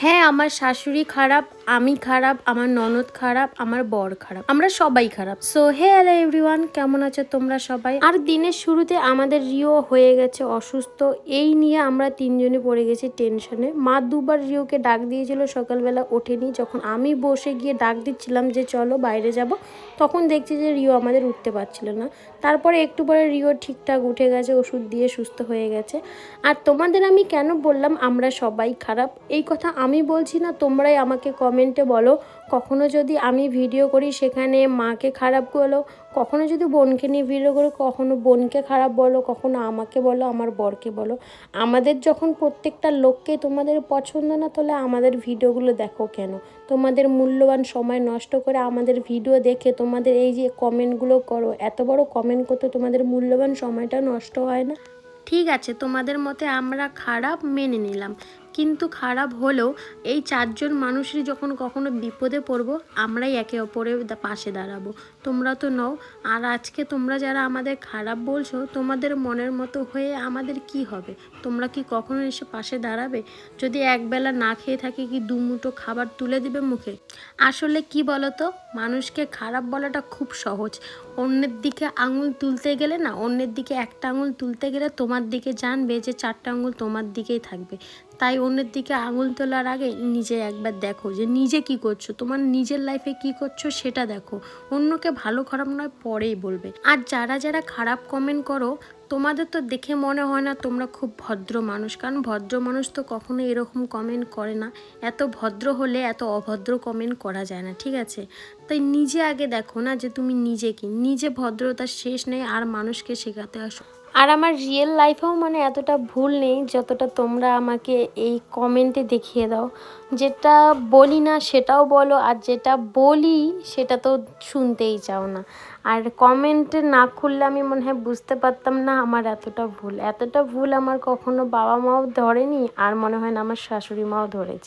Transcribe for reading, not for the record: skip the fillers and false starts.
হ্যাঁ, আমার শাশুড়ি খারাপ, আমি খারাপ, আমার ননদ খারাপ, আমার বর খারাপ, আমরা সবাই খারাপ। সো হে হ্যালো এভরিওয়ান, কেমন আছো তোমরা সবাই? আর দিনের শুরুতে আমাদের রিও হয়ে গেছে অসুস্থ, এই নিয়ে আমরা তিনজনে পড়ে গেছি টেনশনে। মা দুবার রিওকে ডাক দিয়েছিল, সকালবেলা ওঠেনি। যখন আমি বসে গিয়ে ডাক দিচ্ছিলাম যে চলো বাইরে যাব, তখন দেখছি যে রিও আমাদের উঠতে পারছিল না। তারপরে একটু পরে রিও ঠিকঠাক উঠে গেছে, ওষুধ দিয়ে সুস্থ হয়ে গেছে। আর তোমাদের আমি কেন বললাম আমরা সবাই খারাপ, এই কথা আমি বলছি না, তোমরাই আমাকে কমেন্টে বলো। কখনো যদি আমি ভিডিও করি সেখানে মাকে খারাপ বলো, কখনো যদি বোনকে নিয়ে ভিডিও করি কখনো বোনকে খারাপ বলো, কখনো আমাকে বলো, আমার বরকে বলো। আমাদের যখন প্রত্যেকটা লোককে তোমাদের পছন্দ না, তাহলে আমাদের ভিডিওগুলো দেখো কেন? তোমাদের মূল্যবান সময় নষ্ট করে আমাদের ভিডিও দেখে তোমাদের এই যে কমেন্টগুলো করো, এত বড় কমেন্ট করতে তোমাদের মূল্যবান সময়টা নষ্ট হয় না? ঠিক আছে, তোমাদের মতে আমরা খারাপ মেনে নিলাম, কিন্তু খারাপ হলেও এই চারজন মানুষেরই যখন কখনো বিপদে পড়বো, আমরাই একে অপরের পাশে দাঁড়াবো। তোমরা তো নও। আর আজকে তোমরা যারা আমাদের খারাপ বলছো, তোমাদের মনের মতো হয়ে আমাদের কি হবে? তোমরা কি কখনো এসে পাশে দাঁড়াবে? যদি একবেলা না খেয়ে থাকি, কি দুমুঠো খাবার তুলে দিবে মুখে? আসলে কি বলো তো, মানুষকে খারাপ বলাটা খুব সহজ। অন্যের দিকে আঙুল তুলতে গেলে না, অন্যের দিকে একটা আঙুল তুলতে গেলে তোমার দিকে জানবে যে চারটা আঙুল তোমার দিকেই থাকবে। তাই অন্যের দিকে আঙুল তোলার আগে নিজে একবার দেখো যে নিজে কি করছো, তোমার নিজের লাইফে কি করছো সেটা দেখো। অন্যকে ভালো খারাপ নয় পরেই বলবে। আর যারা যারা খারাপ কমেন্ট করো, তোমাদের তো দেখে মনে হয় না তোমরা খুব ভদ্র মানুষ, কারণ ভদ্র মানুষ তো কখনো এরকম কমেন্ট করে না। এত ভদ্র হলে এত অভদ্র কমেন্ট করা যায় না, ঠিক আছে? তাই নিজে আগে দেখো না যে তুমি নিজে কি, নিজে ভদ্রতার শেষ নেই আর মানুষকে শেখাতে আসো। আর আমার রিয়েল লাইফেও মানে এতটা ভুল নেই যতটা তোমরা আমাকে এই কমেন্টে দেখিয়ে দাও। যেটা বলি না সেটাও বলো, আর যেটা বলি সেটা তো শুনতেই চাও না। আর কমেন্টে না খুললে আমি মনে হয় বুঝতে পারতাম না আমার এতটা ভুল আমার কখনো বাবা মাও ধরেনি, আর মনে হয় না আমার শাশুড়ি মাও ধরেছে।